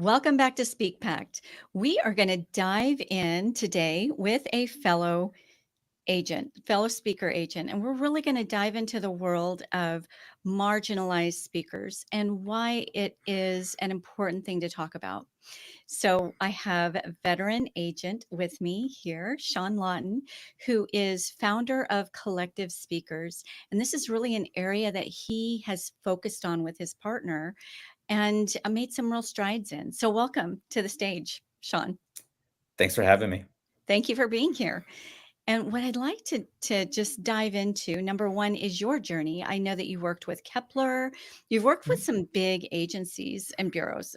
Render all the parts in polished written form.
Welcome back to Speak Pact. We are going to dive in today with a fellow speaker agent, and we're really going to dive into the world of marginalized speakers and why it is an important thing to talk about. So, I have a veteran agent with me here, Sean Lawton, who is founder of Collective Speakers. And this is really an area that he has focused on with his partner and made some real strides in. So, welcome to the stage, Sean. Thanks for having me. Thank you for being here. And what I'd like to just dive into, number one, is your journey. I know that you worked with Kepler. You've worked with some big agencies and bureaus.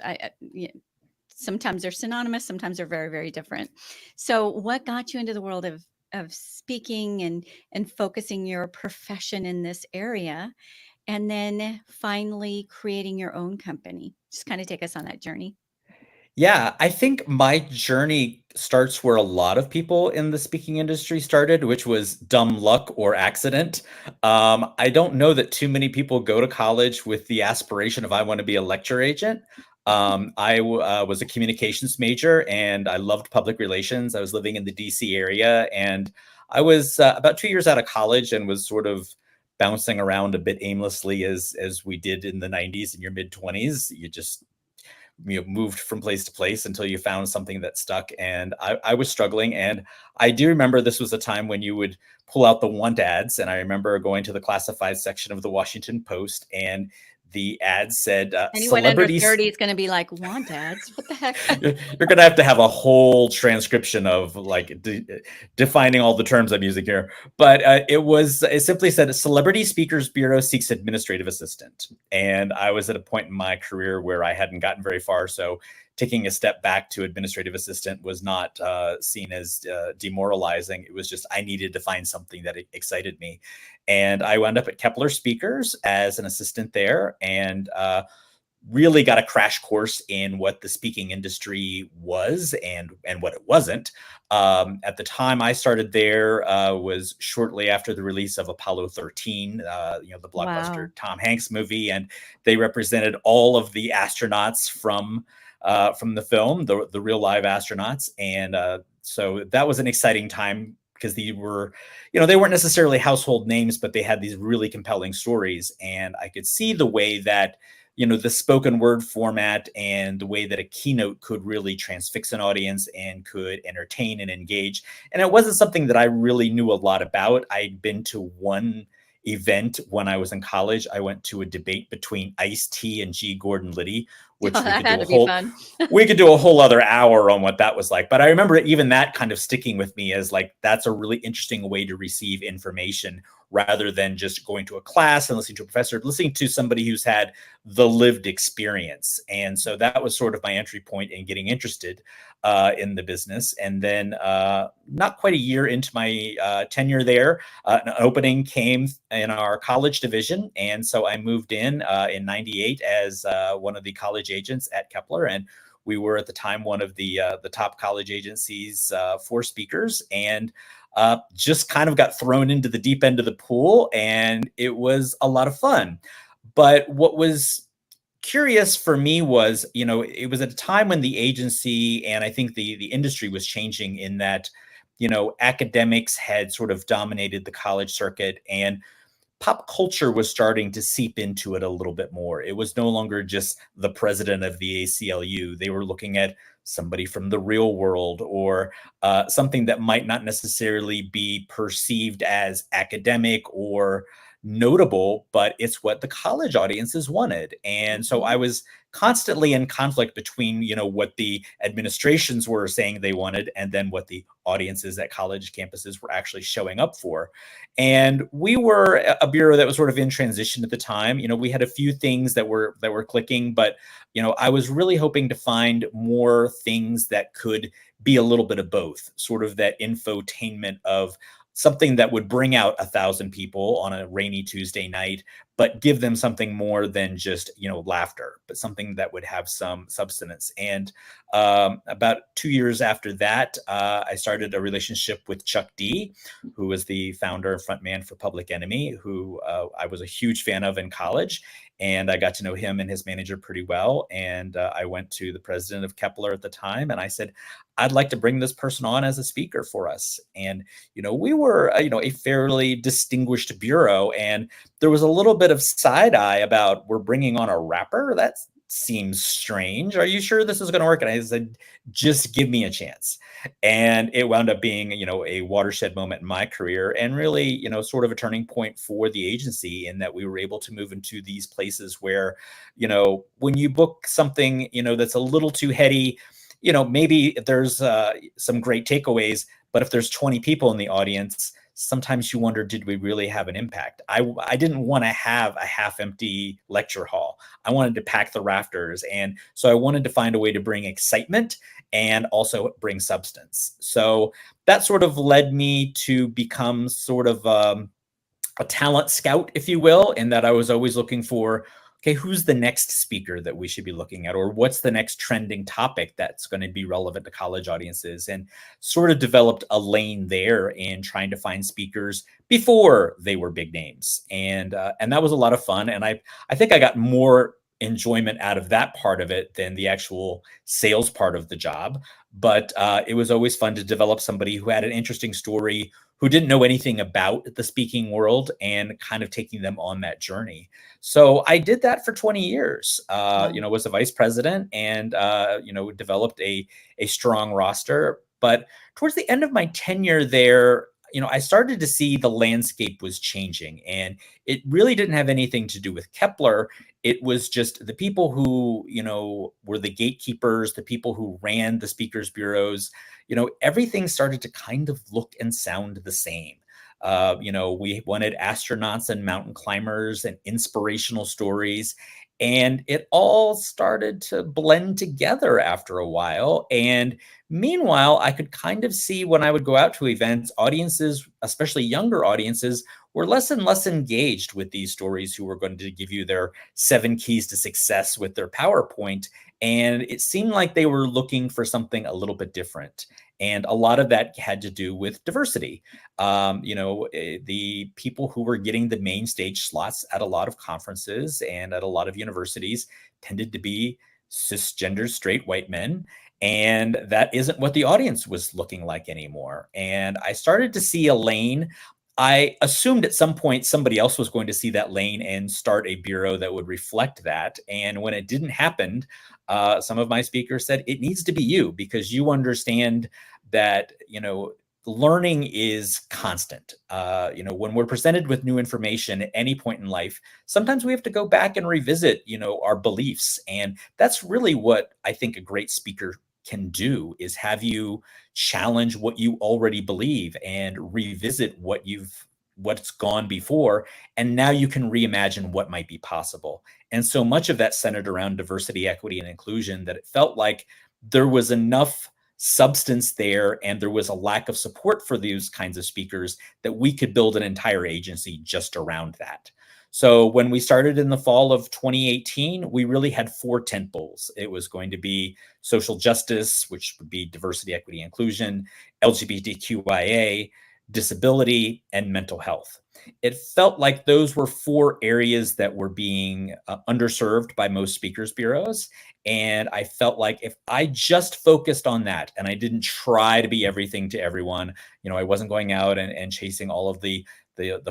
Sometimes they're synonymous, sometimes they're very, very different. So, what got you into the world of speaking and focusing your profession in this area, and then finally creating your own company? Just kind of take us on that journey. Yeah, I think my journey starts where a lot of people in the speaking industry started, which was dumb luck or accident. I don't know that too many people go to college with the aspiration of I want to be a lecture agent. I was a communications major and I loved public relations. I was living in the DC area and I was about 2 years out of college and was sort of bouncing around a bit aimlessly as we did in the 90s in your mid 20s. You just moved from place to place until you found something that stuck. And I was struggling. And I do remember this was a time when you would pull out the want ads. And I remember going to the classified section of the Washington Post, and the ad said Anyone under celebrities. 30 is going to be like, want ads? What the heck? You're going to have a whole transcription of like defining all the terms I'm using here. But it simply said Celebrity Speakers Bureau seeks administrative assistant. And I was at a point in my career where I hadn't gotten very far. So taking a step back to administrative assistant was not seen as demoralizing. It was just I needed to find something that excited me. And I wound up at Kepler Speakers as an assistant there, and really got a crash course in what the speaking industry was and what it wasn't. At the time I started there was shortly after the release of Apollo 13, the blockbuster Wow. Tom Hanks movie, and they represented all of the astronauts from the film, the real live astronauts, and so that was an exciting time because they weren't necessarily household names, but they had these really compelling stories, and I could see the way that the spoken word format and the way that a keynote could really transfix an audience and could entertain and engage. And it wasn't something that I really knew a lot about. I'd been to one event when I was in college. I went to a debate between Ice-T and G. Gordon Liddy, Oh, which that had to be fun. we could do a whole other hour on what that was like. But I remember even that kind of sticking with me as like, that's a really interesting way to receive information rather than just going to a class and listening to a professor, listening to somebody who's had the lived experience. And so that was sort of my entry point in getting interested in the business. And then not quite a year into my tenure there, an opening came in our college division. And so I moved in 98 as one of the college agents at Kepler. And we were at the time one of the top college agencies for speakers, and just kind of got thrown into the deep end of the pool, and it was a lot of fun. But what was curious for me was, it was at a time when the agency and I think the industry was changing in that, academics had sort of dominated the college circuit, and pop culture was starting to seep into it a little bit more. It was no longer just the president of the ACLU. They were looking at somebody from the real world, or something that might not necessarily be perceived as academic or notable, but it's what the college audiences wanted. And so I was constantly in conflict between, what the administrations were saying they wanted and then what the audiences at college campuses were actually showing up for. And we were a bureau that was sort of in transition at the time. We had a few things that were clicking, but I was really hoping to find more things that could be a little bit of both, sort of that infotainment of something that would bring out 1,000 people on a rainy Tuesday night, but give them something more than just, laughter, but something that would have some substance. And about 2 years after that, I started a relationship with Chuck D, who was the founder and frontman for Public Enemy, who I was a huge fan of in college. And I got to know him and his manager pretty well. And I went to the president of Kepler at the time and I said, I'd like to bring this person on as a speaker for us. And, we were, a fairly distinguished bureau. And there was a little bit of side eye about, we're bringing on a rapper? That seems strange. Are you sure this is going to work? And I said, just give me a chance. And it wound up being, a watershed moment in my career and really, sort of a turning point for the agency in that we were able to move into these places where, when you book something, that's a little too heady, maybe there's some great takeaways, but if there's 20 people in the audience, sometimes you wonder, did we really have an impact? I didn't want to have a half empty lecture hall. I wanted to pack the rafters. And so I wanted to find a way to bring excitement and also bring substance. So that sort of led me to become sort of a talent scout, if you will, in that I was always looking for, okay, who's the next speaker that we should be looking at? Or what's the next trending topic that's going to be relevant to college audiences? And sort of developed a lane there in trying to find speakers before they were big names. And that was a lot of fun. And I think I got more enjoyment out of that part of it than the actual sales part of the job. But it was always fun to develop somebody who had an interesting story, who didn't know anything about the speaking world, and kind of taking them on that journey. So I did that for 20 years, was a vice president and, developed a strong roster. But towards the end of my tenure there, I started to see the landscape was changing, and it really didn't have anything to do with Kepler. It was just the people who, were the gatekeepers, the people who ran the speakers bureaus, everything started to kind of look and sound the same. We wanted astronauts and mountain climbers and inspirational stories. And it all started to blend together after a while. And meanwhile, I could kind of see when I would go out to events, audiences, especially younger audiences, were less and less engaged with these stories who were going to give you their 7 keys to success with their PowerPoint. And it seemed like they were looking for something a little bit different. And a lot of that had to do with diversity. The people who were getting the main stage slots at a lot of conferences and at a lot of universities tended to be cisgender straight white men. And that isn't what the audience was looking like anymore. And I started to see a lane. I assumed at some point somebody else was going to see that lane and start a bureau that would reflect that. And when it didn't happen, some of my speakers said, it needs to be you, because you understand that, learning is constant. When we're presented with new information at any point in life, sometimes we have to go back and revisit, our beliefs. And that's really what I think a great speaker can do, is have you challenge what you already believe and revisit what's gone before. And now you can reimagine what might be possible. And so much of that centered around diversity, equity, and inclusion that it felt like there was enough substance there and there was a lack of support for these kinds of speakers that we could build an entire agency just around that. So when we started in the fall of 2018, we really had 4 tentpoles. It was going to be social justice, which would be diversity, equity, inclusion, LGBTQIA, disability, and mental health. It felt like those were 4 areas that were being underserved by most speakers bureaus. And I felt like if I just focused on that and I didn't try to be everything to everyone, I wasn't going out and chasing all of the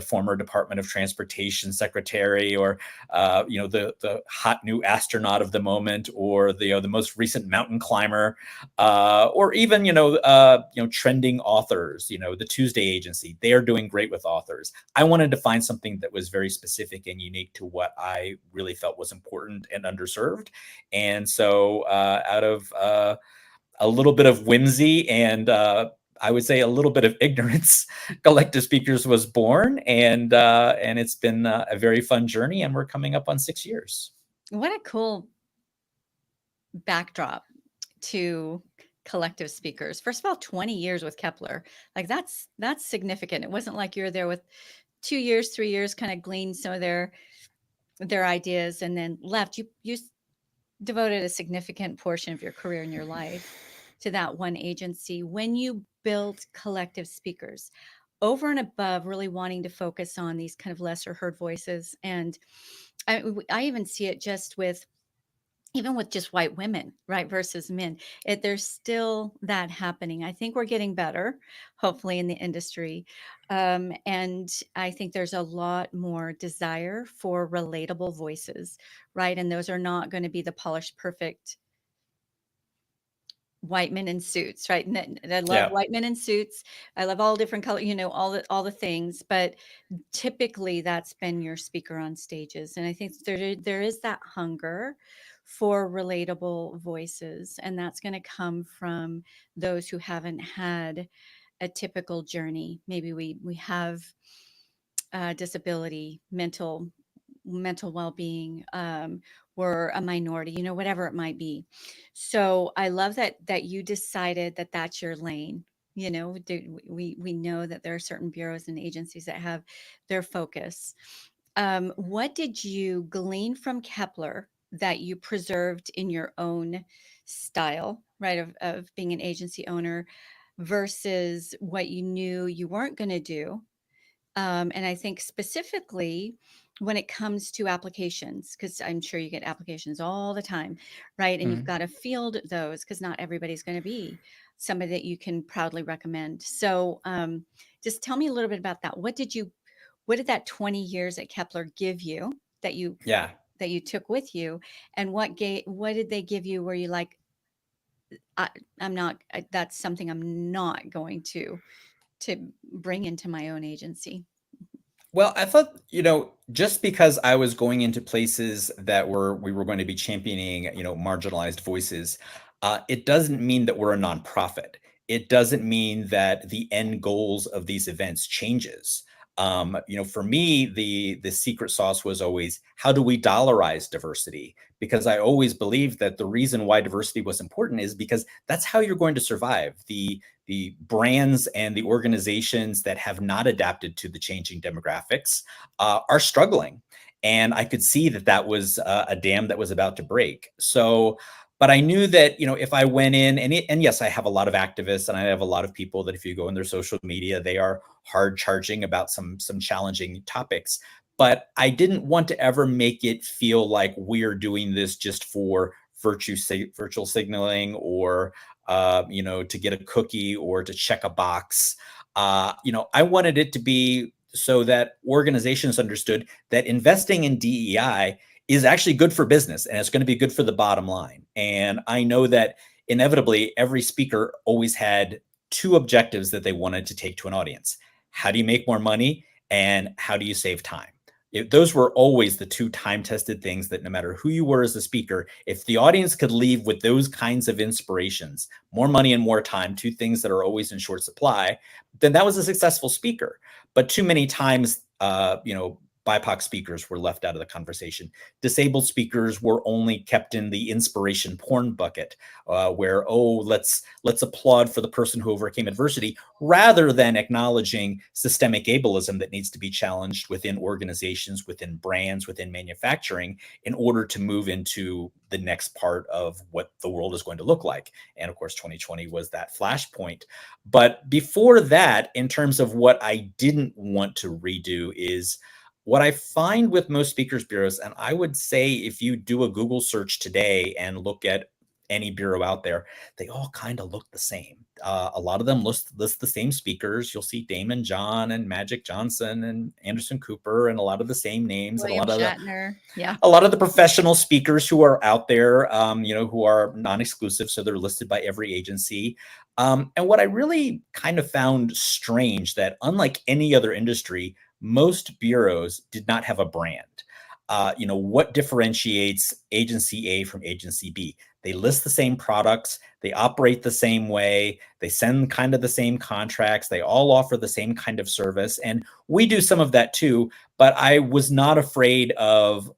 former Department of Transportation secretary, or the hot new astronaut of the moment, or the most recent mountain climber, or even trending authors. The Tuesday Agency, they are doing great with authors. I wanted to find something that was very specific and unique to what I really felt was important and underserved. And so out of a little bit of whimsy and I would say a little bit of ignorance, Collective Speakers was born, and it's been a very fun journey, and we're coming up on 6 years. What a cool backdrop to Collective Speakers. First of all, 20 years with Kepler, like that's significant. It wasn't like you were there with 2 years, 3 years, kind of gleaned some of their ideas and then left. You devoted a significant portion of your career and your life to that one agency. When you built Collective Speakers, over and above really wanting to focus on these kind of lesser heard voices and I even see it just with even with just white women, right, versus men. There's still that happening. I think we're getting better, hopefully, in the industry. And I think there's a lot more desire for relatable voices, right? And those are not going to be the polished, perfect white men in suits, right? And I love Yeah. white men in suits. I love all different color, all the things. But typically, that's been your speaker on stages, and I think there is that hunger for relatable voices, and that's going to come from those who haven't had a typical journey. Maybe we have disability, mental well-being, we're a minority, whatever it might be. So I love that you decided that that's your lane. We know that there are certain bureaus and agencies that have their focus. What did you glean from Kepler that you preserved in your own style, right, of being an agency owner versus what you knew you weren't going to do? And I think specifically when it comes to applications, because I'm sure you get applications all the time, right? And you've Mhm. got to field those because not everybody's going to be somebody that you can proudly recommend. So just tell me a little bit about that. What did that 20 years at Kepler give you that you Yeah. that you took with you, and what did they give you where you like, I, that's something I'm not going to bring into my own agency. Well, I thought, just because I was going into places that we were going to be championing, marginalized voices, it doesn't mean that we're a nonprofit. It doesn't mean that the end goals of these events changes. For me, the secret sauce was always, how do we dollarize diversity? Because I always believed that the reason why diversity was important is because that's how you're going to survive. The brands and the organizations that have not adapted to the changing demographics are struggling. And I could see that that was a dam that was about to break. So, but I knew that, if I went in and yes, I have a lot of activists and I have a lot of people that if you go in their social media, they are hard charging about some challenging topics. But I didn't want to ever make it feel like we're doing this just for virtual signaling or to get a cookie or to check a box. I wanted it to be so that organizations understood that investing in DEI is actually good for business and it's going to be good for the bottom line. And I know that inevitably every speaker always had two objectives that they wanted to take to an audience. How do you make more money and how do you save time? Those were always the two time-tested things that no matter who you were as a speaker, if the audience could leave with those kinds of inspirations, more money and more time, two things that are always in short supply, then that was a successful speaker. But too many times, BIPOC speakers were left out of the conversation. Disabled speakers were only kept in the inspiration porn bucket, where let's applaud for the person who overcame adversity, rather than acknowledging systemic ableism that needs to be challenged within organizations, within brands, within manufacturing, in order to move into the next part of what the world is going to look like. And of course, 2020 was that flashpoint. But before that, in terms of what I didn't want to redo, is what I find with most speakers bureaus, and I would say if you do a Google search today and look at any bureau out there, they all kind of look the same. A lot of them list the same speakers. You'll see Damon John and Magic Johnson and Anderson Cooper and a lot of the same names and William Shatner. Yeah. a lot of the professional speakers who are out there, who are non-exclusive, so they're listed by every agency. And what I really kind of found strange, that unlike any other industry, most bureaus did not have a brand. What differentiates agency A from agency B? They list the same products, they operate the same way, they send kind of the same contracts, they all offer the same kind of service. And we do some of that too, but I was not afraid of,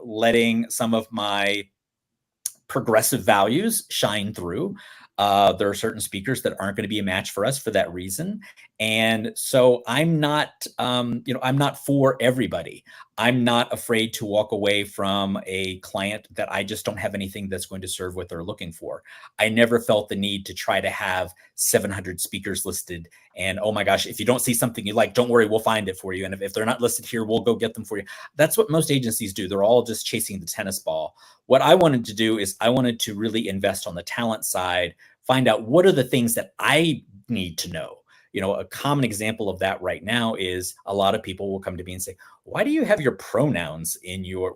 letting some of my progressive values shine through. There are certain speakers that aren't going to be a match for us for that reason. And so I'm not, I'm not for everybody. I'm not afraid to walk away from a client that I just don't have anything that's going to serve what they're looking for. I never felt the need to try to have 700 speakers listed. And oh my gosh, if you don't see something you like, don't worry, we'll find it for you. And if they're not listed here, we'll go get them for you. That's what most agencies do. They're all just chasing the tennis ball. What I wanted to do is I wanted to really invest on the talent side, find out what are the things that I need to know. A common example of that right now is a lot of people will come to me and say, why do you have your pronouns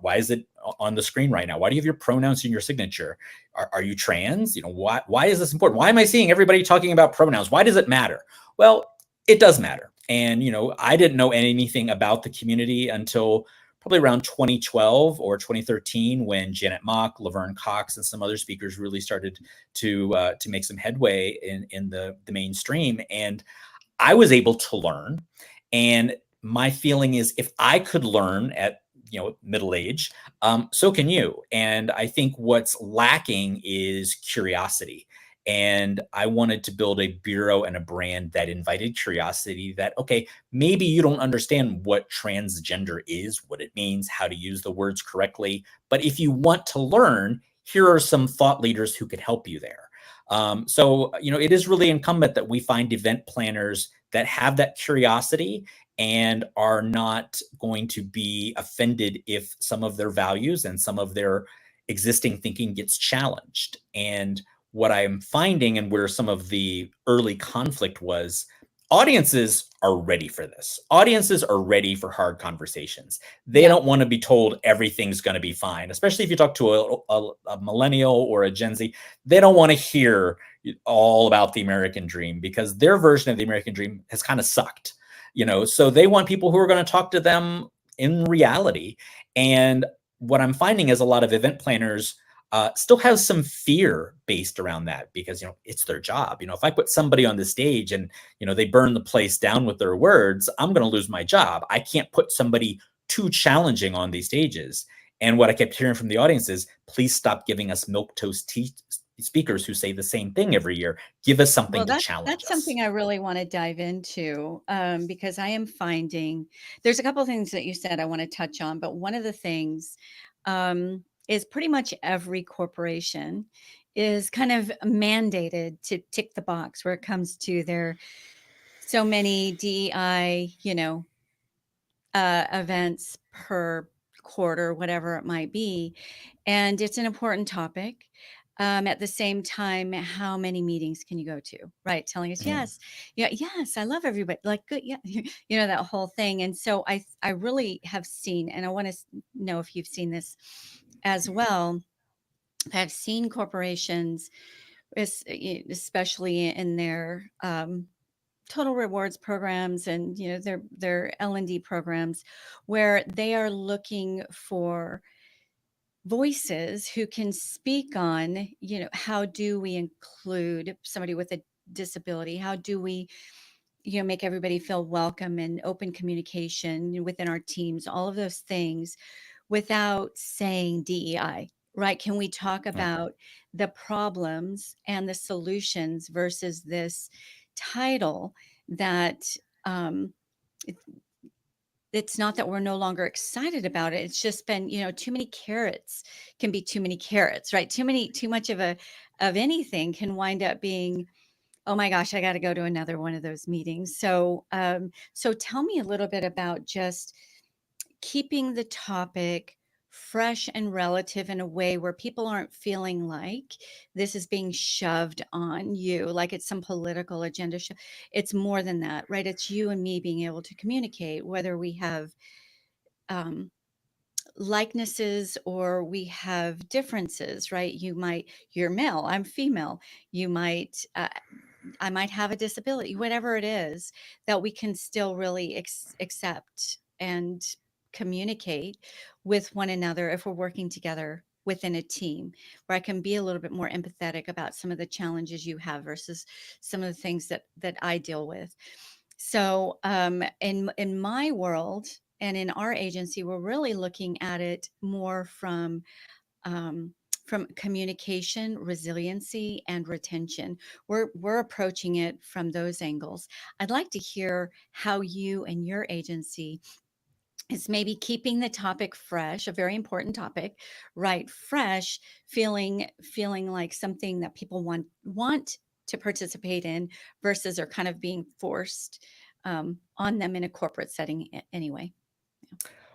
why is it on the screen right now? Why do you have your pronouns in your signature? Are you trans? Why is this important? Why am I seeing everybody talking about pronouns? Why does it matter? Well, it does matter. And, I didn't know anything about the community until probably around 2012 or 2013, when Janet Mock, Laverne Cox, and some other speakers really started to make some headway in the mainstream. And I was able to learn. And my feeling is, if I could learn at middle age, so can you. And I think what's lacking is curiosity. And I wanted to build a bureau and a brand that invited curiosity, that, okay, maybe you don't understand what transgender is, what it means, how to use the words correctly. But if you want to learn, here are some thought leaders who could help you there. So, it is really incumbent that we find event planners that have that curiosity and are not going to be offended if some of their values and some of their existing thinking gets challenged. And what I'm finding, and where some of the early conflict was, audiences are ready for this. Audiences are ready for hard conversations. They Yeah. don't want to be told everything's going to be fine, especially if you talk to a millennial or a Gen Z. They don't want to hear all about the American dream, because their version of the American dream has kind of sucked. So they want people who are going to talk to them in reality. And what I'm finding is a lot of event planners still have some fear based around that, because it's their job. If I put somebody on the stage and they burn the place down with their words, I'm going to lose my job. I can't put somebody too challenging on these stages. And what I kept hearing from the audience is, please stop giving us milquetoast speakers who say the same thing every year. Give us something Well, to that's challenge that's us. something I really want to dive into, because I am finding there's a couple of things that you said I want to touch on, but one of the things is pretty much every corporation is kind of mandated to tick the box where it comes to their so many DEI, events per quarter, whatever it might be. And it's an important topic. At the same time, how many meetings can you go to? Right. Telling us, Mhm. yes, yeah, yes, I love everybody. Like, good. Yeah. That whole thing. And so I really have seen, and I want to know if you've seen this as well. I've seen corporations, especially in their total rewards programs and their L&D programs, where they are looking for voices who can speak on, how do we include somebody with a disability? How do we, make everybody feel welcome and open communication within our teams, all of those things without saying DEI, right? Can we talk Mhm. about the problems and the solutions versus this title that um, it's not that we're no longer excited about it. It's just been, too many carrots can be too many carrots, right? Too much of anything can wind up being, oh my gosh, I got to go to another one of those meetings. So tell me a little bit about just keeping the topic fresh and relative in a way where people aren't feeling like this is being shoved on you, like it's some political agenda. It's more than that, right? It's you and me being able to communicate, whether we have um, likenesses or we have differences, right? You're male, I'm female. You might, I might have a disability, whatever it is, that we can still really accept and communicate with one another if we're working together within a team, where I can be a little bit more empathetic about some of the challenges you have versus some of the things that I deal with. So in my world and in our agency, we're really looking at it more from um, from communication, resiliency, and retention. We're approaching it from those angles. I'd like to hear how you and your agency is maybe keeping the topic fresh, a very important topic, right? Fresh, feeling like something that people want to participate in versus are kind of being forced on them in a corporate setting anyway.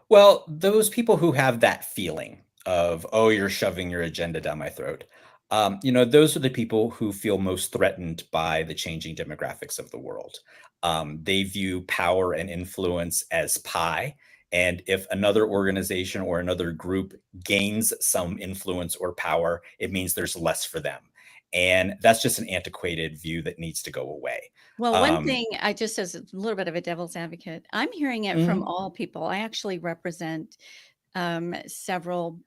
Well, those people who have that feeling of, oh, you're shoving your agenda down my throat, those are the people who feel most threatened by the changing demographics of the world. They view power and influence as pie. And if another organization or another group gains some influence or power, it means there's less for them. And that's just an antiquated view that needs to go away. Well, one Um, thing I just as a little bit of a devil's advocate, I'm hearing it from mhm, all people. I actually represent several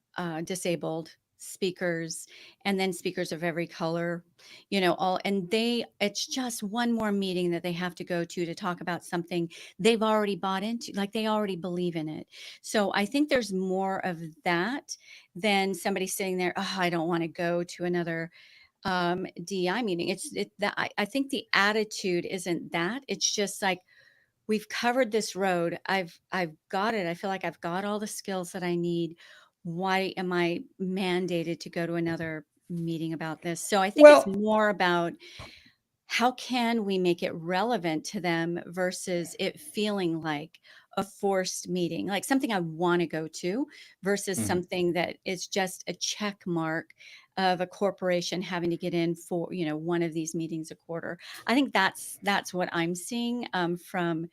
disabled speakers and then speakers of every color, all, and it's just one more meeting that they have to go to talk about something they've already bought into, like they already believe in it. So I think there's more of that than somebody sitting there, oh, I don't want to go to another DEI meeting. I think the attitude isn't that. It's just like, we've covered this road. I've got it. I feel like I've got all the skills that I need. Why am I mandated to go to another meeting about this? So I think it's well, more about how can we make it relevant to them versus it feeling like a forced meeting, like something I want to go to versus mhm. something that is just a check mark of a corporation having to get in for, one of these meetings a quarter. I think that's what I'm seeing from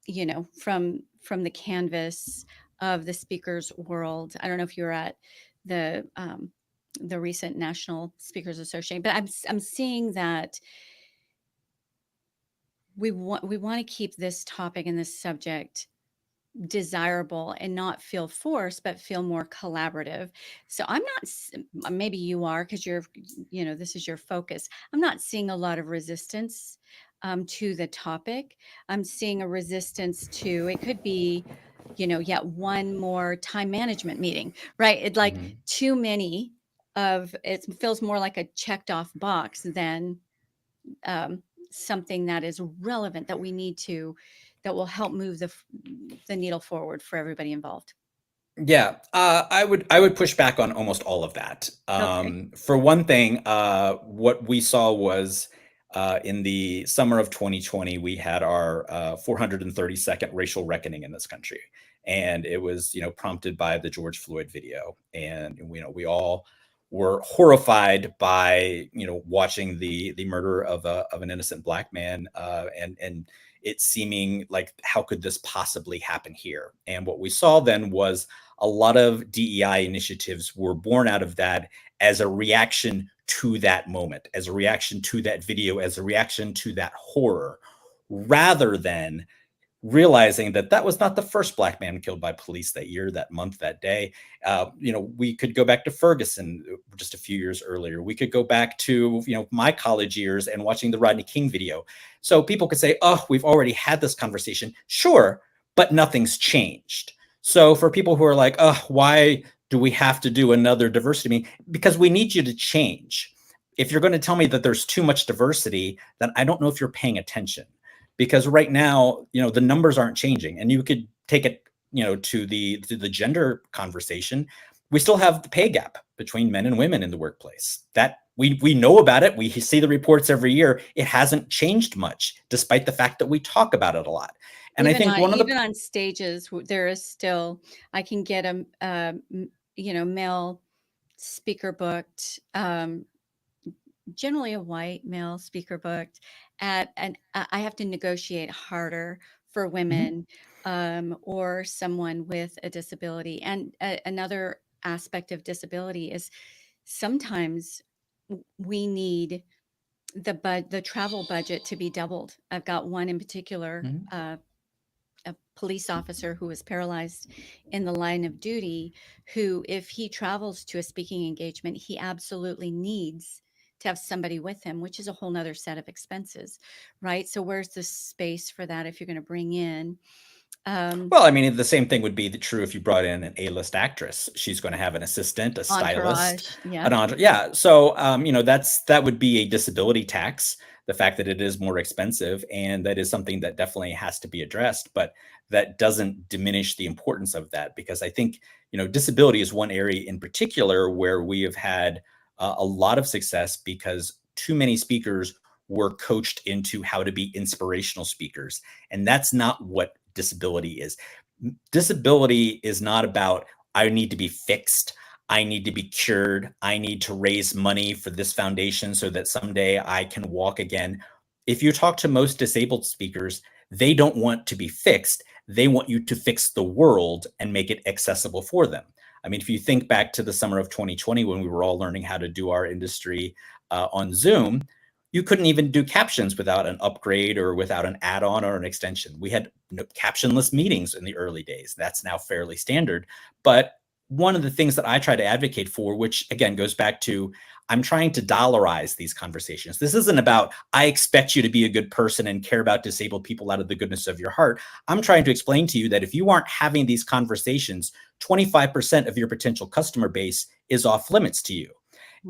the canvas of the speakers world. I don't know if you're at the recent National Speakers Association, but I'm seeing that we want to keep this topic and this subject desirable and not feel forced, but feel more collaborative. So I'm not, maybe you are, because this is your focus. I'm not seeing a lot of resistance to the topic. I'm seeing a resistance to, it could be, yet one more time management meeting, right? It like Mhm. too many it feels more like a checked off box than um, something that is relevant that will help move the needle forward for everybody involved. Yeah, I would push back on almost all of that. Okay. For one thing, what we saw was in the summer of 2020, we had our 432nd racial reckoning in this country, and it was prompted by the George Floyd video, and we all were horrified by watching the murder of an innocent black man, and it seeming like how could this possibly happen here? And what we saw then was a lot of DEI initiatives were born out of that as a reaction to that moment, as a reaction to that video, as a reaction to that horror, rather than realizing that that was not the first black man killed by police that year, that month, that day. We could go back to Ferguson just a few years earlier. We could go back to my college years and watching the Rodney King video. So people could say, "Oh, we've already had this conversation." Sure, but nothing's changed. So for people who are like, "Oh, why do we have to do another diversity meeting?" Because we need you to change. If you're going to tell me that there's too much diversity, then I don't know if you're paying attention, because right now the numbers aren't changing, and you could take it to the gender conversation. We still have the pay gap between men and women in the workplace. That we know about it. We see the reports every year. It hasn't changed much, despite the fact that we talk about it a lot. And I Even think on one of the even on stages, there is still, I can get male speaker booked, generally a white male speaker booked and I have to negotiate harder for Mhm, women or someone with a disability. And another aspect of disability is sometimes we need the travel budget to be doubled. I've got one in particular, mhm, a police officer who is paralyzed in the line of duty, who, if he travels to a speaking engagement, he absolutely needs to have somebody with him, which is a whole nother set of expenses, right? So where's the space for that if you're going to bring in Well, I mean, the same thing would be true if you brought in an A-list actress. She's going to have an assistant, a stylist, Entourage. an Yep. yeah. So, that would be a disability tax. The fact that it is more expensive, and that is something that definitely has to be addressed. But that doesn't diminish the importance of that, because I think disability is one area in particular where we have had a lot of success, because too many speakers were coached into how to be inspirational speakers, and that's not what disability is. Disability is not about, I need to be fixed, I need to be cured, I need to raise money for this foundation so that someday I can walk again. If you talk to most disabled speakers, they don't want to be fixed. They want you to fix the world and make it accessible for them. I mean, if you think back to the summer of 2020, when we were all learning how to do our industry on Zoom, you couldn't even do captions without an upgrade or without an add-on or an extension. We had captionless meetings in the early days. That's now fairly standard. But one of the things that I try to advocate for, which again goes back to, I'm trying to dollarize these conversations. This isn't about, I expect you to be a good person and care about disabled people out of the goodness of your heart. I'm trying to explain to you that if you aren't having these conversations, 25% of your potential customer base is off limits to you.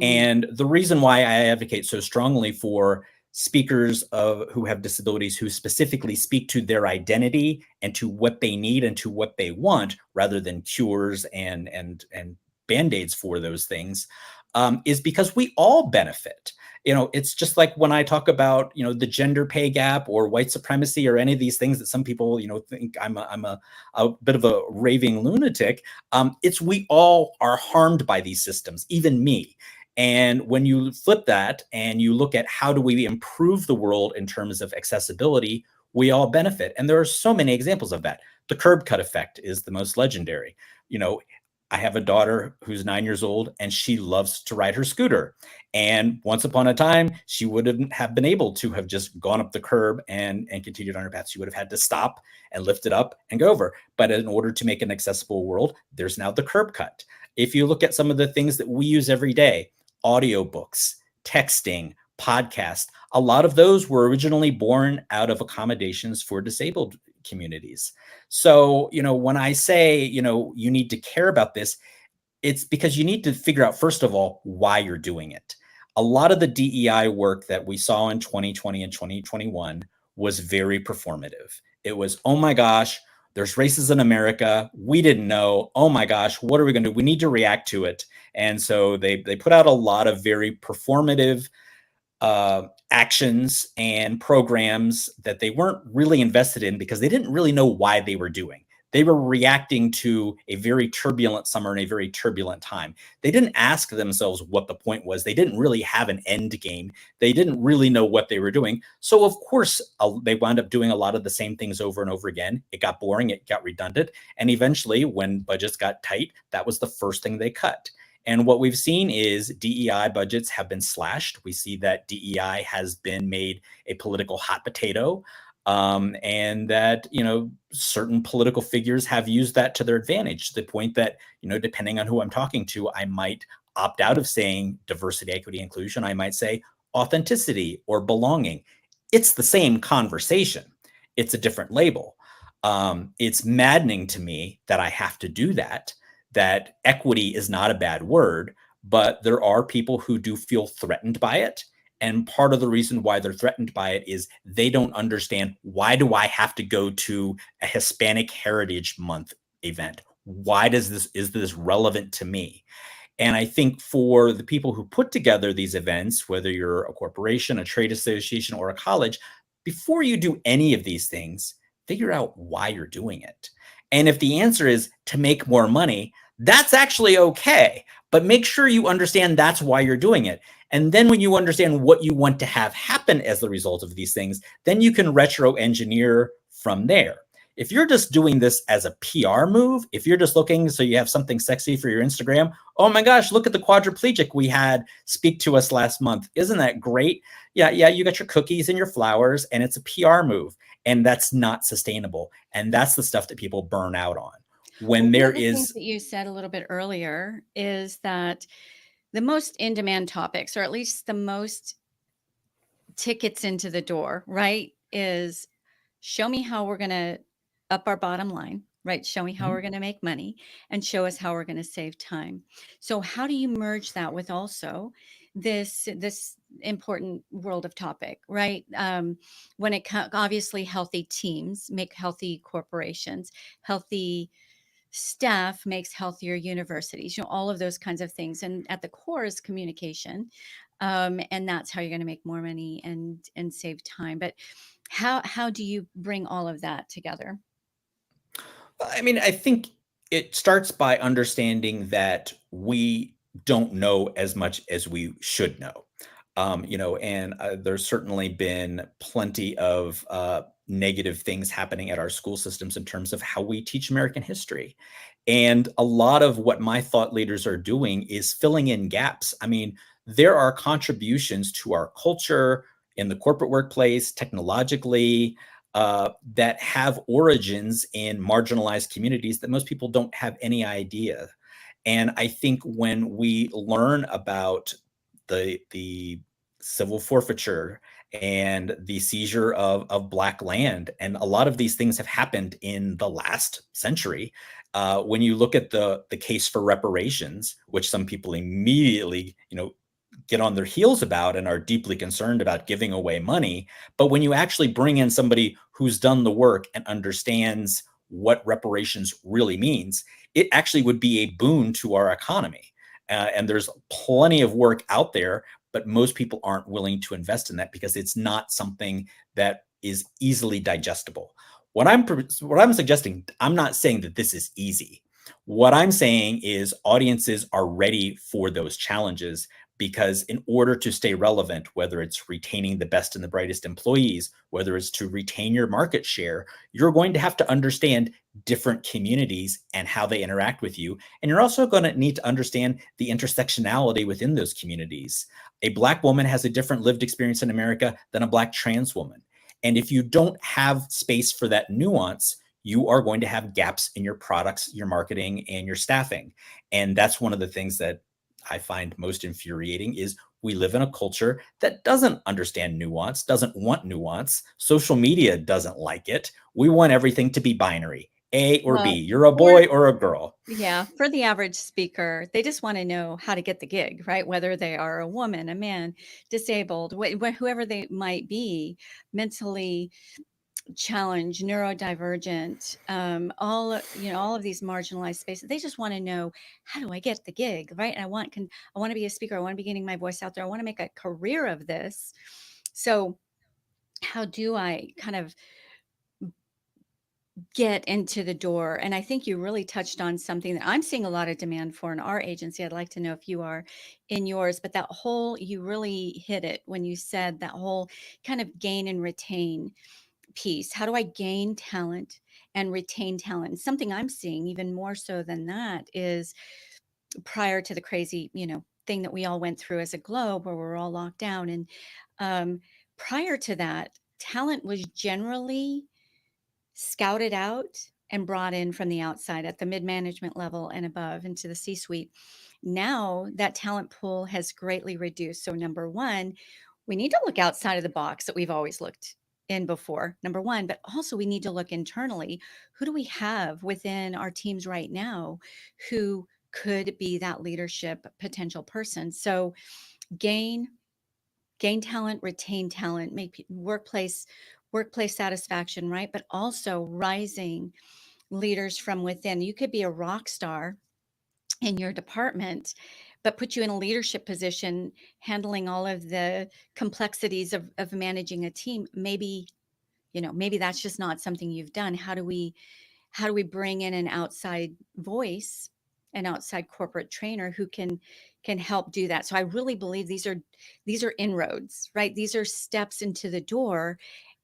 And the reason why I advocate so strongly for speakers who have disabilities, who specifically speak to their identity and to what they need and to what they want, rather than cures and band-aids for those things, is because we all benefit. It's just like when I talk about, the gender pay gap or white supremacy or any of these things that some people, think I'm a bit of a raving lunatic. It's, we all are harmed by these systems, even me. And when you flip that and you look at how do we improve the world in terms of accessibility, we all benefit. And there are so many examples of that. The curb cut effect is the most legendary. I have a daughter who's 9 years old, and she loves to ride her scooter. And once upon a time, she wouldn't have been able to have just gone up the curb and continued on her path. She would have had to stop and lift it up and go over. But in order to make an accessible world, there's now the curb cut. If you look at some of the things that we use every day, audiobooks, texting, podcasts, a lot of those were originally born out of accommodations for disabled communities. So, when I say, you need to care about this, it's because you need to figure out, first of all, why you're doing it. A lot of the DEI work that we saw in 2020 and 2021 was very performative. It was, oh my gosh, there's races in America. We didn't know. Oh my gosh, what are we going to do? We need to react to it. And so they put out a lot of very performative actions and programs that they weren't really invested in, because they didn't really know why they were doing. They were reacting to a very turbulent summer and a very turbulent time. They didn't ask themselves what the point was. They didn't really have an end game. They didn't really know what they were doing. So of course, they wound up doing a lot of the same things over and over again. It got boring, it got redundant. And eventually, when budgets got tight, that was the first thing they cut. And what we've seen is DEI budgets have been slashed. We see that DEI has been made a political hot potato, and that, certain political figures have used that to their advantage, to the point that, depending on who I'm talking to, I might opt out of saying diversity, equity, inclusion. I might say authenticity or belonging. It's the same conversation. It's a different label. It's maddening to me that I have to do that. That equity is not a bad word, but there are people who do feel threatened by it. And part of the reason why they're threatened by it is they don't understand, why do I have to go to a Hispanic Heritage Month event? Why is this relevant to me? And I think for the people who put together these events, whether you're a corporation, a trade association, or a college, before you do any of these things, figure out why you're doing it. And if the answer is to make more money, that's actually okay. But make sure you understand that's why you're doing it. And then when you understand what you want to have happen as the result of these things, then you can retro engineer from there. If you're just doing this as a PR move, if you're just looking so you have something sexy for your Instagram, oh my gosh, look at the quadriplegic we had speak to us last month. Isn't that great? Yeah, you got your cookies and your flowers, and it's a PR move. And that's not sustainable. And that's the stuff that people burn out on. When Well, there one of the things is, that you said a little bit earlier is that the most in-demand topics, or at least the most tickets into the door, right, is show me how we're going to up our bottom line, right? Showing how we're Mhm. going to make money and show us how we're going to save time. So how do you merge that with also this important world of topic, right? When it obviously healthy teams make healthy corporations, healthy staff makes healthier universities, all of those kinds of things. And at the core is communication. And that's how you're going to make more money and save time. But how do you bring all of that together? I mean, I think it starts by understanding that we don't know as much as we should know. And there's certainly been plenty of negative things happening at our school systems in terms of how we teach American history. And a lot of what my thought leaders are doing is filling in gaps. I mean, there are contributions to our culture in the corporate workplace, technologically, that have origins in marginalized communities that most people don't have any idea. And I think when we learn about the civil forfeiture and the seizure of Black land, and a lot of these things have happened in the last century. When you look at the case for reparations, which some people immediately, get on their heels about and are deeply concerned about giving away money. But when you actually bring in somebody who's done the work and understands what reparations really means, it actually would be a boon to our economy. And there's plenty of work out there, but most people aren't willing to invest in that because it's not something that is easily digestible. What I'm suggesting, I'm not saying that this is easy. What I'm saying is audiences are ready for those challenges because in order to stay relevant, whether it's retaining the best and the brightest employees, whether it's to retain your market share, you're going to have to understand different communities and how they interact with you. And you're also going to need to understand the intersectionality within those communities. A Black woman has a different lived experience in America than a Black trans woman. And if you don't have space for that nuance, you are going to have gaps in your products, your marketing, and your staffing. And that's one of the things that I find most infuriating is we live in a culture that doesn't understand nuance, doesn't want nuance. Social media doesn't like it. We want everything to be binary, A or B. Well, You're a for boy or a girl. yeah, for the average speaker, they just want to know how to get the gig, right? Whether they are a woman, a man, disabled, whoever they might be, mentally challenged, neurodivergent, all of these marginalized spaces. They just want to know, how do I get the gig, right? And I want to be a speaker. I want to be getting my voice out there. I want to make a career of this. So how do I kind of get into the door? And I think you really touched on something that I'm seeing a lot of demand for in our agency. I'd like to know if you are in yours, but you really hit it when you said that whole kind of gain and retain piece. How do I gain talent and retain talent? And something I'm seeing even more so than that is prior to the crazy, thing that we all went through as a globe where we're all locked down. And um, prior to that, talent was generally scouted out and brought in from the outside at the mid management level and above into the C suite. Now that talent pool has greatly reduced. So, number one, we need to look outside of the box that we've always looked in before, number one, but also we need to look internally. Who do we have within our teams right now who could be that leadership potential person? So, gain gain talent, retain talent, make workplace satisfaction, right? But also rising leaders from within. You could be a rock star in your department, but put you in a leadership position, handling all of the complexities of managing a team. Maybe that's just not something you've done. How do we bring in an outside voice, an outside corporate trainer who can help do that? So I really believe these are inroads, right? These are steps into the door,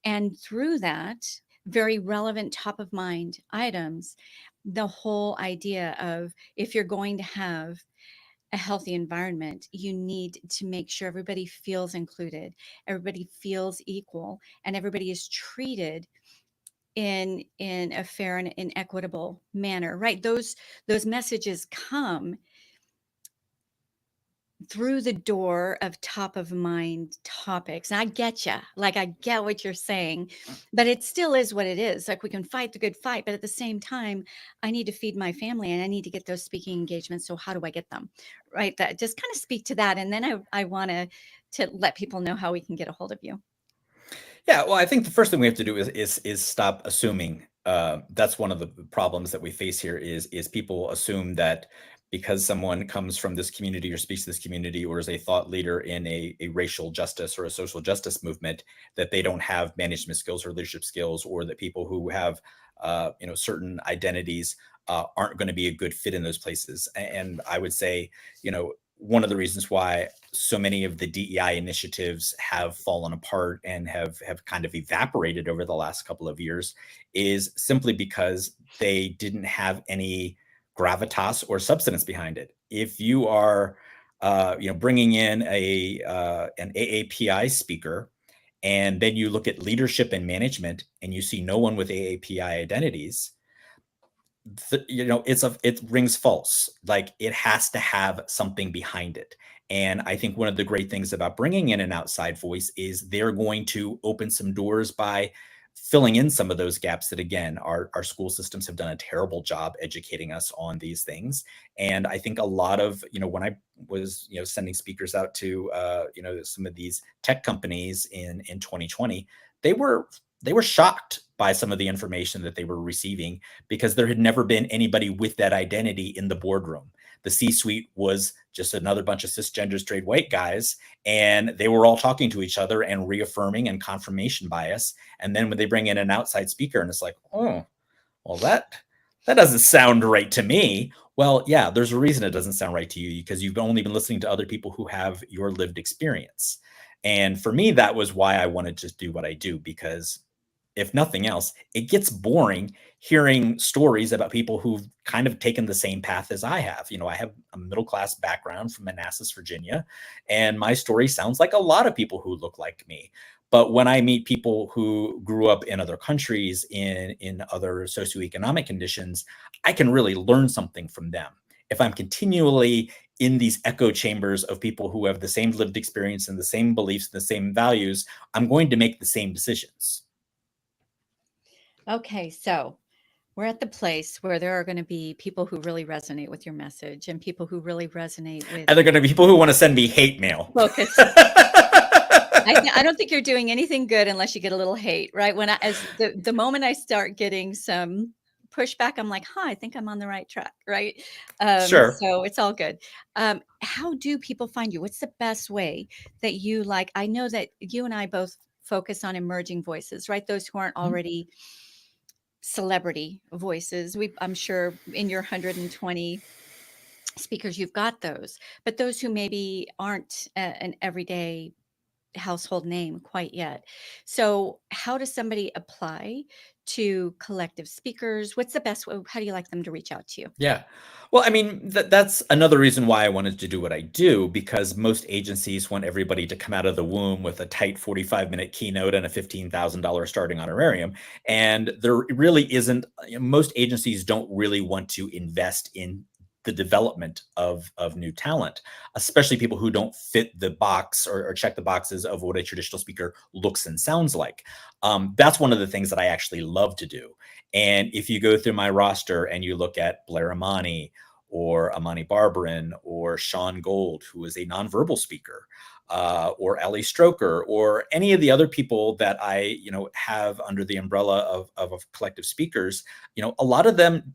and through that, very relevant top of mind items. The whole idea of, if you're going to have a healthy environment, you need to make sure everybody feels included, everybody feels equal, and everybody is treated in a fair and equitable manner, right? Those messages come through the door of top of mind topics. And I get you. Like, I get what you're saying, but it still is what it is. Like, we can fight the good fight, but at the same time, I need to feed my family and I need to get those speaking engagements. So how do I get them? Right. That just kind of speak to that. And then I want to let people know how we can get a hold of you. Yeah, well, I think the first thing we have to do is stop assuming. That's one of the problems that we face here is people assume that because someone comes from this community or speaks to this community or is a thought leader in a racial justice or a social justice movement, that they don't have management skills or leadership skills, or that people who have certain identities aren't going to be a good fit in those places. And I would say, one of the reasons why so many of the DEI initiatives have fallen apart and have kind of evaporated over the last couple of years is simply because they didn't have any gravitas or substance behind it. If you are, bringing in an AAPI speaker, and then you look at leadership and management, and you see no one with AAPI identities, it rings false. Like, it has to have something behind it. And I think one of the great things about bringing in an outside voice is they're going to open some doors by filling in some of those gaps that, again, our school systems have done a terrible job educating us on these things. And I think a lot of, when I was, sending speakers out to, some of these tech companies in 2020, they were shocked by some of the information that they were receiving, because there had never been anybody with that identity in the boardroom. The C-suite was just another bunch of cisgender straight white guys, and they were all talking to each other and reaffirming and confirmation bias. And then when they bring in an outside speaker, and it's like, oh, well, that doesn't sound right to me. Well, yeah, there's a reason it doesn't sound right to you, because you've only been listening to other people who have your lived experience. And for me, that was why I wanted to do what I do, because if nothing else, it gets boring hearing stories about people who've kind of taken the same path as I have. I have a middle-class background from Manassas, Virginia, and my story sounds like a lot of people who look like me. But when I meet people who grew up in other countries, in other socioeconomic conditions, I can really learn something from them. If I'm continually in these echo chambers of people who have the same lived experience and the same beliefs and the same values, I'm going to make the same decisions. Okay, so we're at the place where there are going to be people who really resonate with your message and people who really resonate with. And they're going to be people who want to send me hate mail. Focus. I don't think you're doing anything good unless you get a little hate, right? The moment I start getting some pushback, I'm like, I think I'm on the right track, right? Sure. So it's all good. How do people find you? What's the best way that you like? I know that you and I both focus on emerging voices, right? Those who aren't already celebrity voices. I'm sure in your 120 speakers, you've got those, but those who maybe aren't an everyday household name quite yet. So how does somebody apply to collective speakers? What's the best way? How do you like them to reach out to you? Yeah. Well, I mean, that's another reason why I wanted to do what I do, because most agencies want everybody to come out of the womb with a tight 45-minute keynote and a $15,000 starting honorarium. And there really isn't, most agencies don't really want to invest in the development of new talent, especially people who don't fit the box or check the boxes of what a traditional speaker looks and sounds like. That's one of the things that I actually love to do. And if you go through my roster and you look at Blair Amani or Amani Barbarin or Sean Gold, who is a nonverbal speaker, or Ellie Stroker, or any of the other people that I, have under the umbrella of collective speakers, a lot of them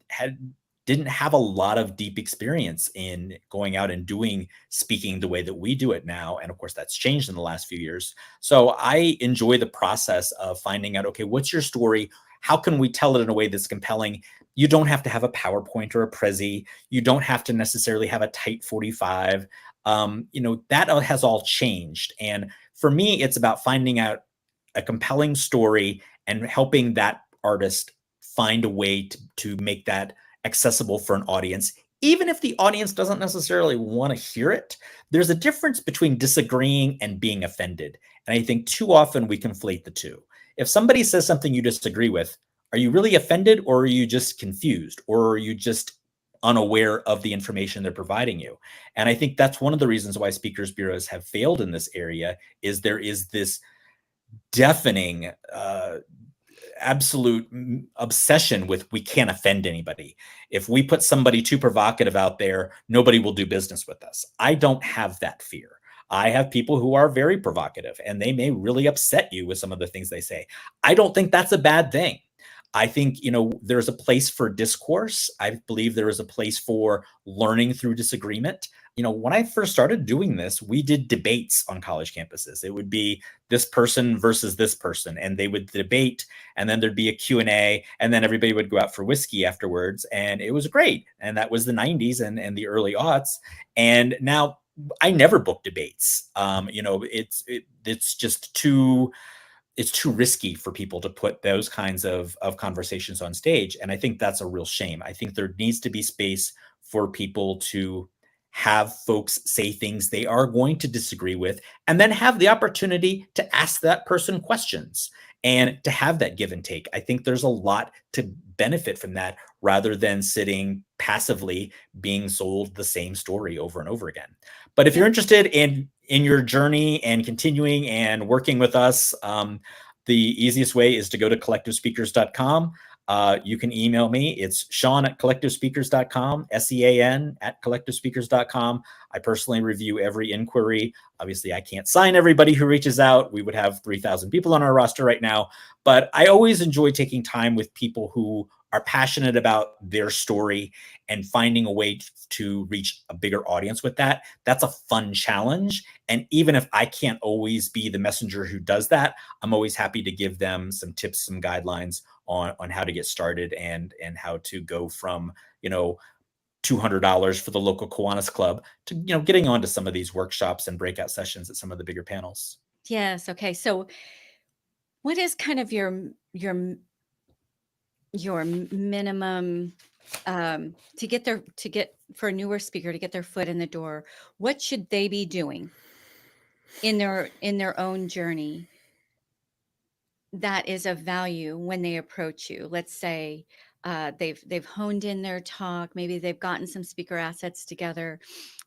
didn't have a lot of deep experience in going out and doing speaking the way that we do it now. And of course, that's changed in the last few years. So I enjoy the process of finding out, okay, what's your story? How can we tell it in a way that's compelling? You don't have to have a PowerPoint or a Prezi. You don't have to necessarily have a tight 45. That has all changed. And for me, it's about finding out a compelling story and helping that artist find a way to make that accessible for an audience, even if the audience doesn't necessarily want to hear it. There's a difference between disagreeing and being offended. And I think too often we conflate the two. If somebody says something you disagree with, are you really offended, or are you just confused, or are you just unaware of the information they're providing you. And I think that's one of the reasons why speakers bureaus have failed in this area, is there is this deafening, absolute obsession with, we can't offend anybody. If we put somebody too provocative out there, nobody will do business with us. I don't have that fear. I have people who are very provocative, and they may really upset you with some of the things they say. I don't think that's a bad thing. I think, there's a place for discourse. I believe there is a place for learning through disagreement. When I first started doing this, we did debates on college campuses. It would be this person versus this person, and they would debate, and then there'd be a Q&A, and then everybody would go out for whiskey afterwards, and it was great. And that was the 90s and the early aughts. And now I never book debates. It's just too risky for people to put those kinds of conversations on stage. And I think that's a real shame. I think there needs to be space for people to have folks say things they are going to disagree with, and then have the opportunity to ask that person questions and to have that give and take. I think there's a lot to benefit from that, rather than sitting passively being sold the same story over and over again. But if you're interested in your journey and continuing and working with us, the easiest way is to go to collectivespeakers.com. You can email me. It's Sean@collectivespeakers.com, SEAN@collectivespeakers.com. I personally review every inquiry. Obviously, I can't sign everybody who reaches out. We would have 3,000 people on our roster right now. But I always enjoy taking time with people who are passionate about their story and finding a way to reach a bigger audience with that. That's a fun challenge. And even if I can't always be the messenger who does that, I'm always happy to give them some tips, some guidelines on how to get started, and how to go from, $200 for the local Kiwanis Club to, getting onto some of these workshops and breakout sessions at some of the bigger panels. Yes. Okay. So what is kind of your minimum to get for a newer speaker to get their foot in the door? What should they be doing in their own journey that is of value when they approach you? Let's say they've honed in their talk. Maybe they've gotten some speaker assets together.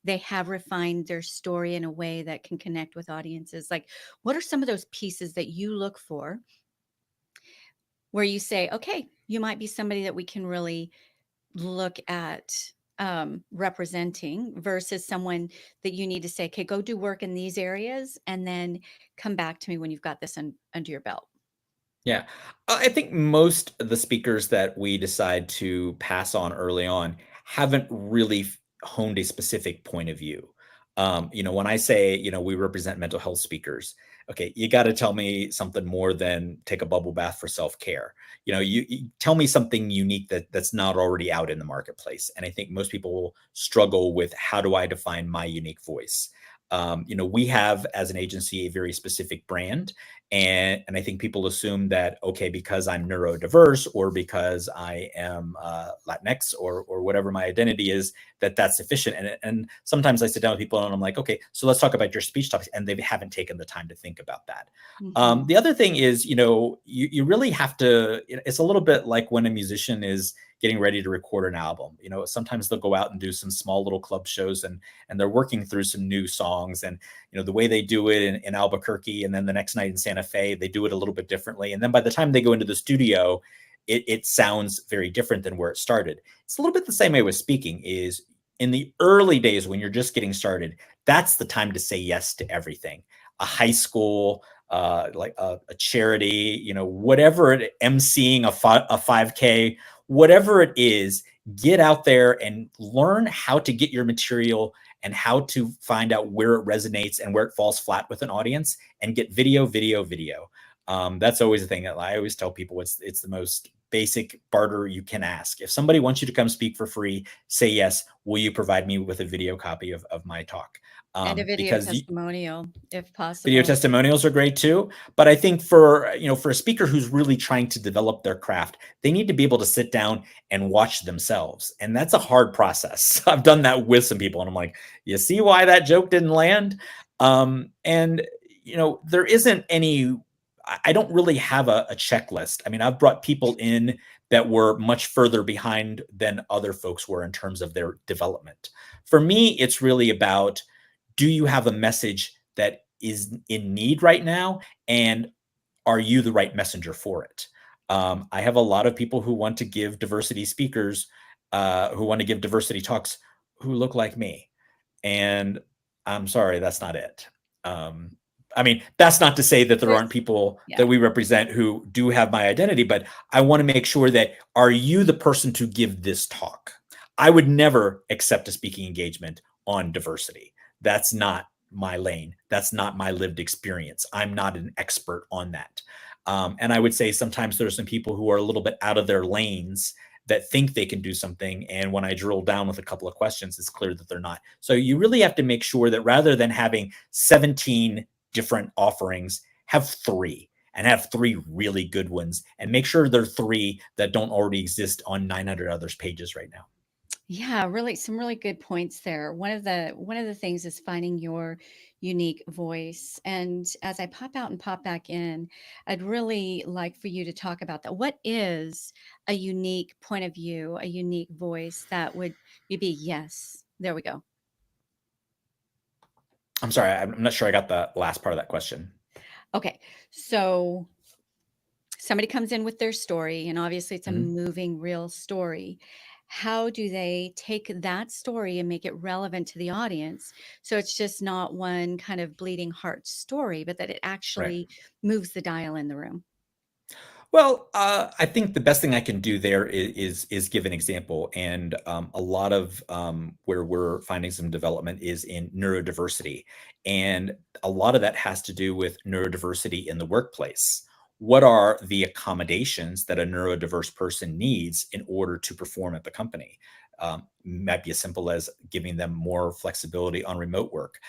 They have refined their story in a way that can connect with audiences. Like, what are some of those pieces that you look for where you say, okay, you might be somebody that we can really look at representing, versus someone that you need to say, okay, go do work in these areas and then come back to me when you've got this under your belt? Yeah. I think most of the speakers that we decide to pass on early on haven't really honed a specific point of view. When I say, we represent mental health speakers, okay, you got to tell me something more than take a bubble bath for self-care. You tell me something unique that's not already out in the marketplace. And I think most people will struggle with, how do I define my unique voice? We have, as an agency, a very specific brand. And I think people assume that, okay, because I'm neurodiverse, or because I am Latinx, or whatever my identity is, that's sufficient. And sometimes I sit down with people and I'm like, okay, so let's talk about your speech topics. And they haven't taken the time to think about that. Mhm. The other thing is, you really have to, it's a little bit like when a musician is getting ready to record an album. Sometimes they'll go out and do some small little club shows, and they're working through some new songs. And, the way they do it in Albuquerque, and then the next night in Santa Fe, they do it a little bit differently. And then by the time they go into the studio, it sounds very different than where it started. It's a little bit the same way with speaking. Is in the early days when you're just getting started, that's the time to say yes to everything. A high school, like a charity, whatever emceeing a 5K, whatever it is, get out there and learn how to get your material and how to find out where it resonates and where it falls flat with an audience, and get video. That's always the thing that I always tell people. It's the most basic barter you can ask. If somebody wants you to come speak for free, say yes. Will you provide me with a video copy of my talk? And a video Because testimonial, if video possible. testimonials are great too. But I think for a speaker who's really trying to develop their craft, they need to be able to sit down and watch themselves. And that's a hard process. I've done that with some people, and I'm like, you see why that joke didn't land? There isn't any, I don't really have a checklist. I mean, I've brought people in that were much further behind than other folks were in terms of their development. For me, it's really about, do you have a message that is in need right now? And are you the right messenger for it? I have a lot of people who want to give diversity speakers, who want to give diversity talks, who look like me. And I'm sorry, that's not it. Um, I mean, that's not to say that there There's aren't people yeah. that we represent who do have my identity, but I want to make sure that, are you the person to give this talk? I would never accept a speaking engagement on diversity. That's not my lane. That's not my lived experience. I'm not an expert on that. And I would say sometimes there's some people who are a little bit out of their lanes that think they can do something. And when I drill down with a couple of questions, it's clear that they're not. So you really have to make sure that rather than having 17 different offerings, have three, and have three really good ones, and make sure they're three that don't already exist on 900 others pages right now. Yeah, really some really good points there. One of the things is finding your unique voice. And as I pop out and pop back in, I'd really like for you to talk about that. What is a unique point of view, a unique voice that would you be? Yes. There we go. I'm sorry, I'm not sure I got the last part of that question. Okay. So somebody comes in with their story, and obviously it's a Mhm. moving, real story. How do they take that story and make it relevant to the audience? So it's just not one kind of bleeding heart story, but that it Right. actually moves the dial in the room. Well, I think the best thing I can do there is give an example, and a lot of where we're finding some development is in neurodiversity, and a lot of that has to do with neurodiversity in the workplace. What are the accommodations that a neurodiverse person needs in order to perform at the company? Might be as simple as giving them more flexibility on remote work.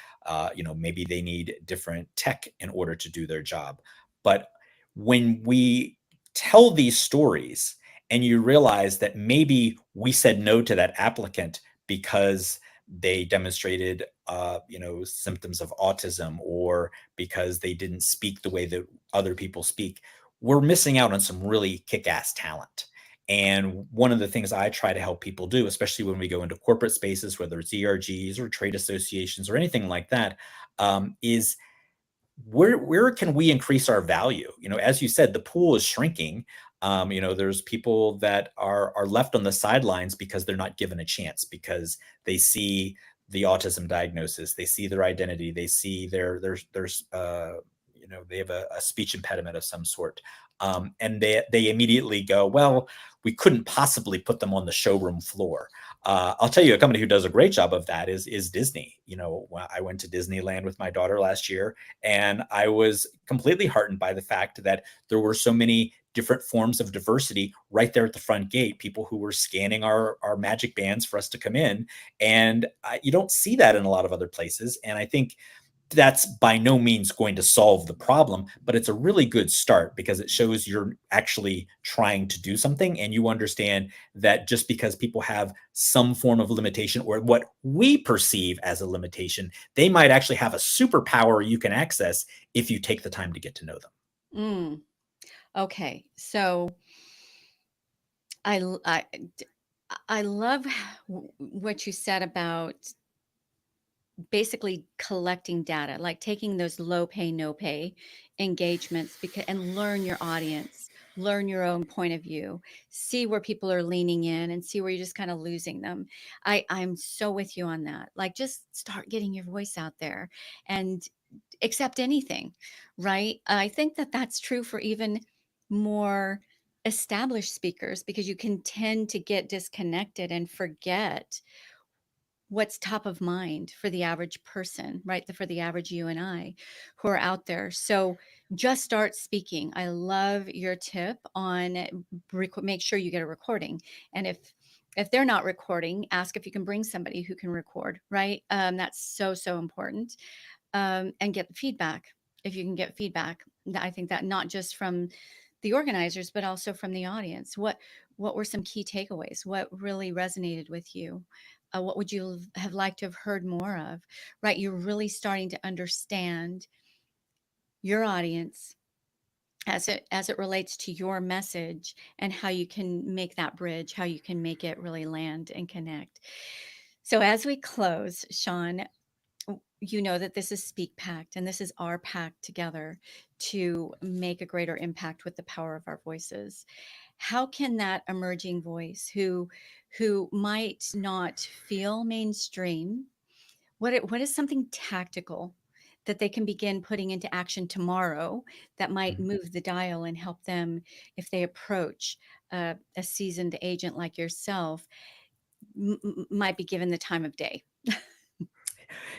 Maybe they need different tech in order to do their job, but when we tell these stories and you realize that maybe we said no to that applicant because they demonstrated symptoms of autism, or because they didn't speak the way that other people speak, we're missing out on some really kick-ass talent. And one of the things I try to help people do, especially when we go into corporate spaces, whether it's ERGs or trade associations or anything like that, is where can we increase our value? As you said, the pool is shrinking. There's people that are left on the sidelines because they're not given a chance, because they see the autism diagnosis, they see their identity, they see there's they have a speech impediment of some sort, and they immediately go, well, we couldn't possibly put them on the showroom floor. I'll tell you, a company who does a great job of that is Disney. I went to Disneyland with my daughter last year, and I was completely heartened by the fact that there were so many different forms of diversity right there at the front gate, people who were scanning our magic bands for us to come in. And you don't see that in a lot of other places. And I think that's by no means going to solve the problem, but it's a really good start because it shows you're actually trying to do something, and you understand that just because people have some form of limitation, or what we perceive as a limitation, they might actually have a superpower you can access if you take the time to get to know them. Mm, okay. So I, l- I love what you said about basically collecting data, like taking those low pay, no pay engagements, because and learn your audience, learn your own point of view, see where people are leaning in and see where you're just kind of losing them. I'm so with you on that. Like just start getting your voice out there and accept anything, right? I think that that's true for even more established speakers, because you can tend to get disconnected and forget what's top of mind for the average person, right? For the average you and I who are out there. So just start speaking. I love your tip on make sure you get a recording. And if they're not recording, ask if you can bring somebody who can record, right? That's so, so important. And get feedback. If you can get feedback, I think that not just from the organizers, but also from the audience. What were some key takeaways? What really resonated with you? What would you have liked to have heard more of? Right, you're really starting to understand your audience, as it relates to your message and how you can make that bridge, how you can make it really land and connect. So as we close, Sean, you know that this is Speak Pact and this is our pact together to make a greater impact with the power of our voices. How can that emerging voice who might not feel mainstream, what is something tactical that they can begin putting into action tomorrow that might Mhm. move the dial and help them if they approach a seasoned agent like yourself, might be given the time of day?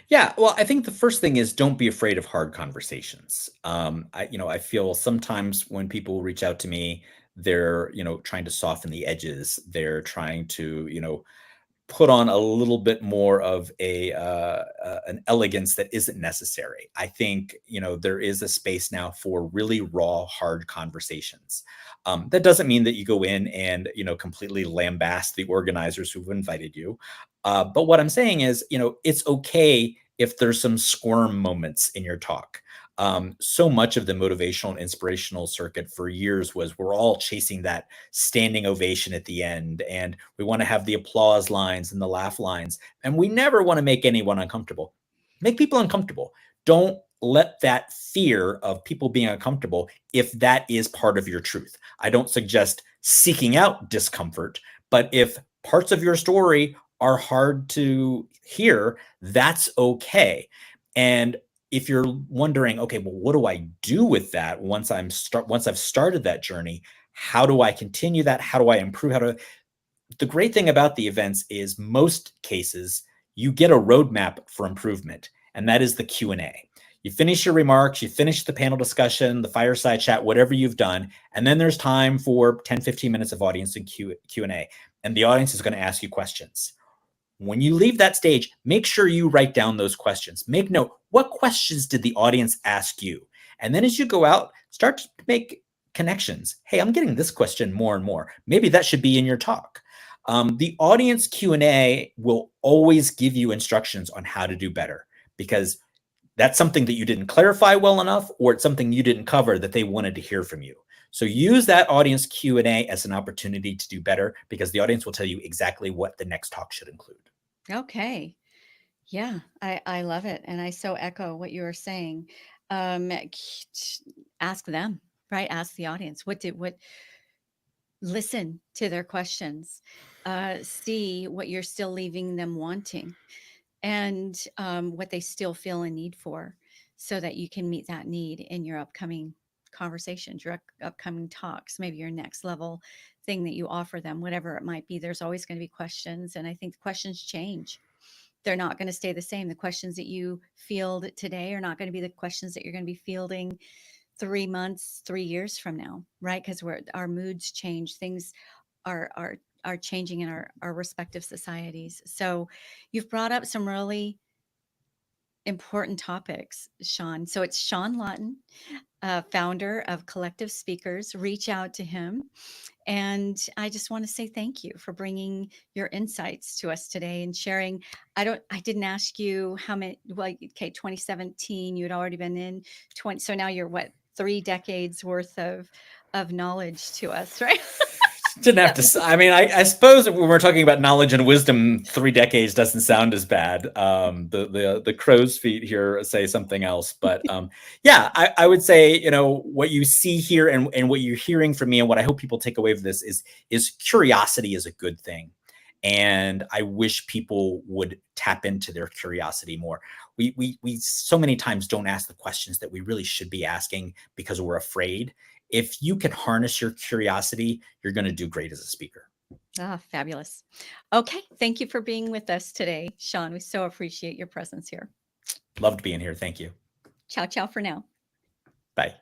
Yeah, well, I think the first thing is don't be afraid of hard conversations. I feel sometimes when people reach out to me, they're, trying to soften the edges. They're trying to, put on a little bit more of an elegance that isn't necessary. I think there is a space now for really raw, hard conversations. That doesn't mean that you go in and completely lambast the organizers who've invited you. But what I'm saying is, it's okay if there's some squirm moments in your talk. So much of the motivational and inspirational circuit for years was we're all chasing that standing ovation at the end, and we want to have the applause lines and the laugh lines, and we never want to make anyone uncomfortable. Make people uncomfortable. Don't let that fear of people being uncomfortable, if that is part of your truth. I don't suggest seeking out discomfort, but if parts of your story are hard to hear, that's okay. And if you're wondering, okay, well, what do I do with that once I've started that journey? How do I continue that? How do I improve? The great thing about the events is most cases you get a roadmap for improvement, and that is the Q&A. You finish your remarks, you finish the panel discussion, the fireside chat, whatever you've done, and then there's time for 10, 15 minutes of audience and Q&A, and the audience is going to ask you questions. When you leave that stage, make sure you write down those questions. Make note, what questions did the audience ask you? And then as you go out, start to make connections. Hey, I'm getting this question more and more. Maybe that should be in your talk. The audience Q&A will always give you instructions on how to do better, because that's something that you didn't clarify well enough, or it's something you didn't cover that they wanted to hear from you. So use that audience Q&A as an opportunity to do better, because the audience will tell you exactly what the next talk should include. Okay. Yeah, I love it. And I so echo what you were saying. Ask them, right? Ask the audience. Listen to their questions, see what you're still leaving them wanting, and what they still feel a need for, so that you can meet that need in your upcoming conversations, your upcoming talks, maybe your next level thing that you offer them, whatever it might be. There's always going to be questions. And I think the questions change. They're not going to stay the same. The questions that you field today are not going to be the questions that you're going to be fielding 3 months, 3 years from now, right? Because our moods change, things are changing in our respective societies. So you've brought up some really important topics, Sean. So it's Sean Lawton, founder of Collective Speakers. Reach out to him. And I just want to say thank you for bringing your insights to us today and sharing. I didn't ask you how many, well, okay, 2017, you had already been in 20. So now you're what, 3 decades worth of knowledge to us, right? Didn't have to. I mean, I suppose when we're talking about knowledge and wisdom, 3 decades doesn't sound as bad. The crow's feet here say something else, but yeah, I would say what you see here and what you're hearing from me, and what I hope people take away from this is curiosity is a good thing, and I wish people would tap into their curiosity more. We so many times don't ask the questions that we really should be asking because we're afraid. If you can harness your curiosity, you're going to do great as a speaker. Ah, fabulous. Okay. Thank you for being with us today, Sean. We so appreciate your presence here. Loved being here. Thank you. Ciao, ciao for now. Bye.